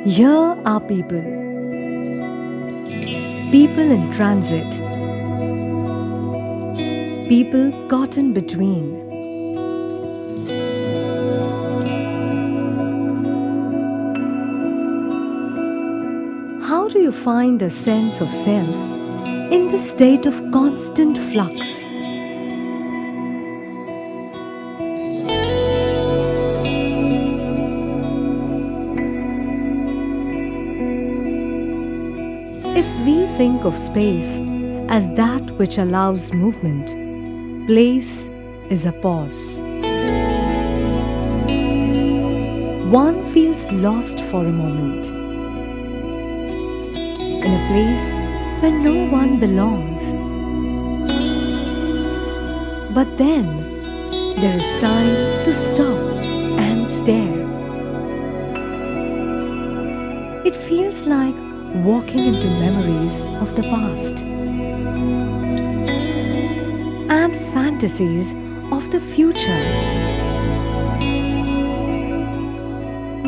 Here are people. People in transit. People caught in between. How do you find a sense of self in this state of constant flux? If we think of space as that which allows movement, place is a pause. One feels lost for a moment, in a place where no one belongs. But then there is time to stop and stare. It feels like walking into memories of the past and fantasies of the future.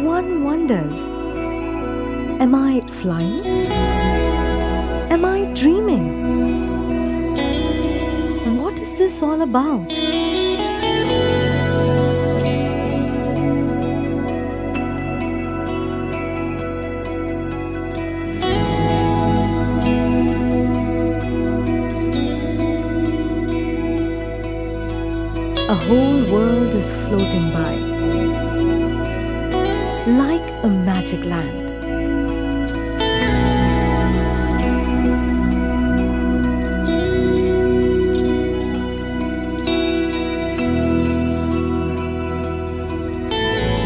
One wonders, am I flying? Am I dreaming? What is this all about? A whole world is floating by, like a magic land.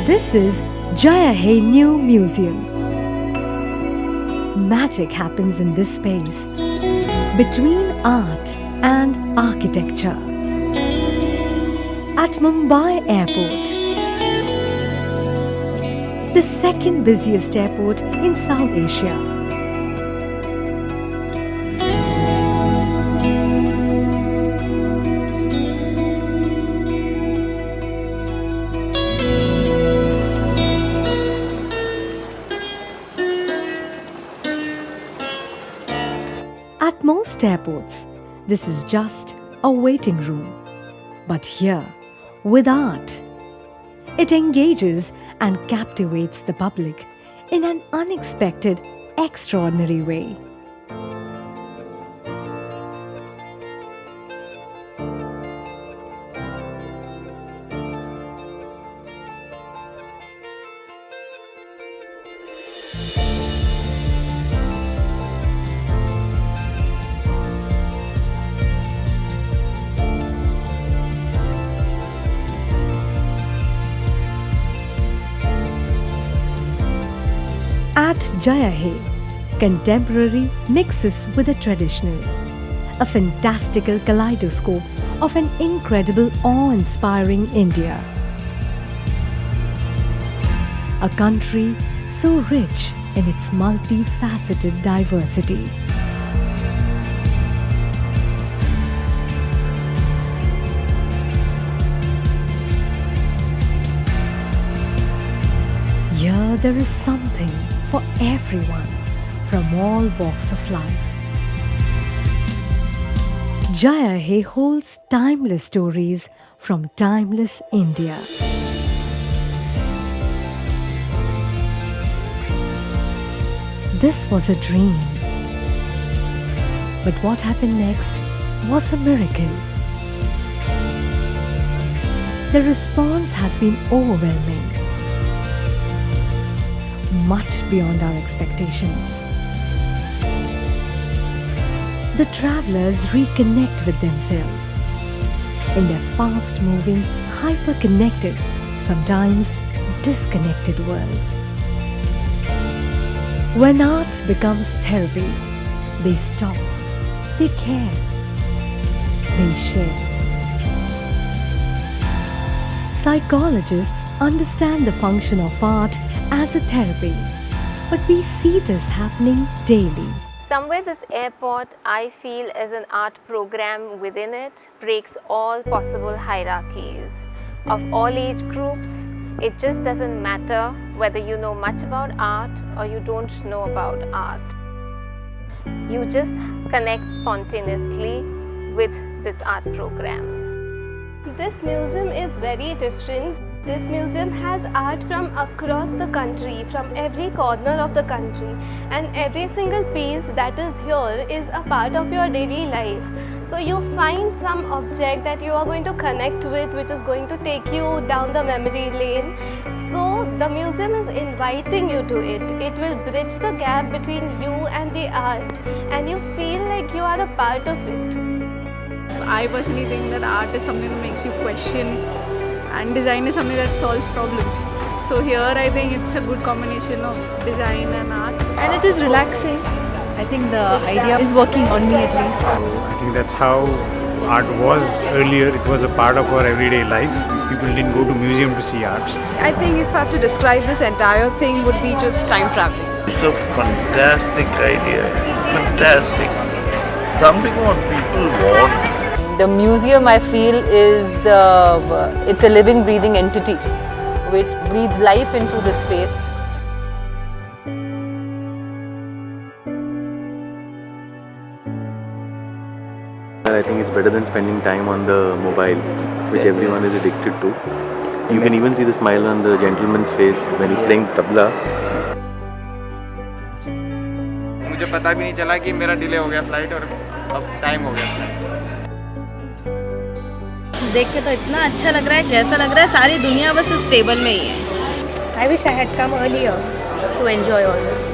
This is Jaya He New Museum. Magic happens in this space between art and architecture. At Mumbai Airport, the second busiest airport in South Asia. At most airports, this is just a waiting room. But here, with art, it engages and captivates the public in an unexpected, extraordinary way. At Jaya He, contemporary mixes with the traditional, a fantastical kaleidoscope of an incredible, awe-inspiring India. A country so rich in its multifaceted diversity. Here there is something for everyone from all walks of life. Jaya He holds timeless stories from timeless India. This was a dream. But what happened next was a miracle. The response has been overwhelming, much beyond our expectations. The travelers reconnect with themselves in their fast-moving, hyper-connected, sometimes disconnected worlds. When art becomes therapy, they stop, they care, they share. Psychologists understand the function of art as a therapy, but we see this happening daily. Somewhere this airport, I feel, is an art program within it, breaks all possible hierarchies of all age groups, It just doesn't matter whether you know much about art or you don't know about art. You just connect spontaneously with this art program. This museum is very different. This museum has art from across the country, from every corner of the country, and every single piece that is here is a part of your daily life. So you find some object that you are going to connect with, which is going to take you down the memory lane. So the museum is inviting you to it. It will bridge the gap between you and the art, and you feel like you are a part of it. I personally think that art is something that makes you question, and design is something that solves problems. So here I think it's a good combination of design and art. And it is relaxing. I think the idea is working on me at least. I think that's how art was earlier. It was a part of our everyday life. People didn't go to museum to see art. I think if I have to describe this entire thing would be just time traveling. It's a fantastic idea. Fantastic. Something what people want. The museum, I feel, is it's a living, breathing entity which breathes life into the space. I think it's better than spending time on the mobile, which everyone is addicted to. You can even see the smile on the gentleman's face when he's playing tabla. मुझे पता भी नहीं चला कि मेरा delay हो गया flight और अब टाइम हो गया। देख के तो इतना अच्छा लग रहा है, जैसा लग रहा है सारी दुनिया बस इस टेबल में ही है। I wish I had come earlier to enjoy all this.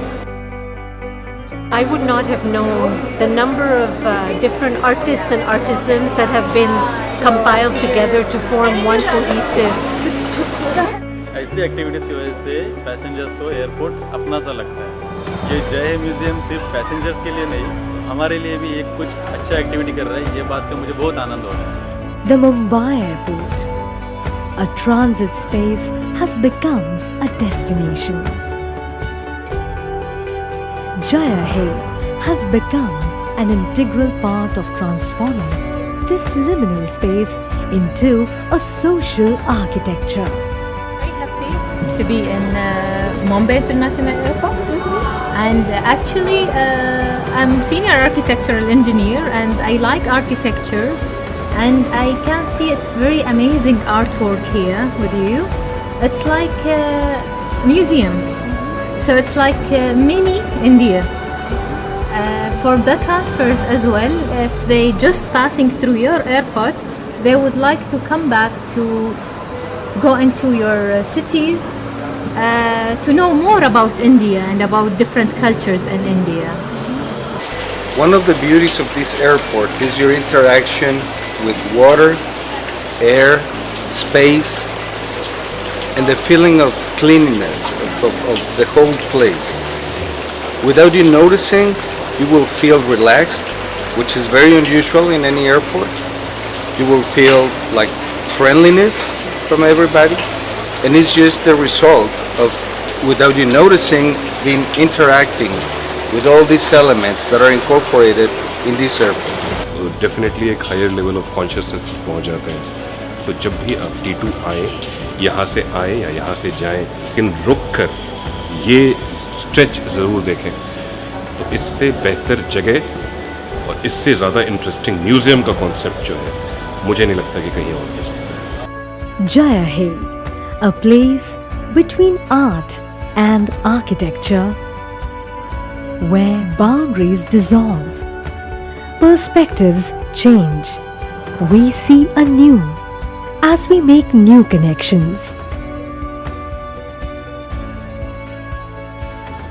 I would not have known the number of different artists and artisans that have been compiled together to form one cohesive system. ऐसी activities की वजह से passengers को airport अपना सा लगता है। ये जय हे म्यूजियम सिर्फ पैसेंजर्स के लिए नहीं, हमारे लिए भी एक कुछ अच्छा एक्टिविटी कर रहा है। ये बात का मुझे बहुत आनंद हो रहा है। The Mumbai Airport, a transit space, has become a destination. Jaya He has become an integral part of transforming this liminal space into a social architecture. Very happy to be in Mumbai International Airport, and actually I'm senior architectural engineer and I like architecture. And I can see it's very amazing artwork here with you. It's like a museum. So it's like mini India. For the transfers as well, if they just passing through your airport, they would like to come back to go into your cities to know more about India and about different cultures in India. One of the beauties of this airport is your interaction with water, air, space, and the feeling of cleanliness of the whole place. Without you noticing, you will feel relaxed, which is very unusual in any airport. You will feel like friendliness from everybody, and it's just the result of, without you noticing, being interacting with all these elements that are incorporated in this airport. Definitely एक higher level of consciousness पहुंच जाते हैं। तो जब भी आप T2 आए, यहाँ से आए या यहाँ से जाएं, लेकिन रुक कर ये स्ट्रेच ज़रूर देखें। तो इससे बेहतर जगह और इससे ज़्यादा इंटरेस्टिंग म्यूज़ियम का कॉन्सेप्ट जो है, मुझे नहीं लगता कि कहीं और मिल सकता है। Jaya He, a place between art and architecture, where boundaries dissolve, perspectives change, we see anew as we make new connections.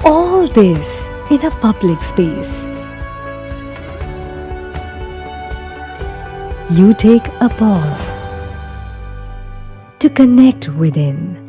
All this in a public space. You take a pause to connect within.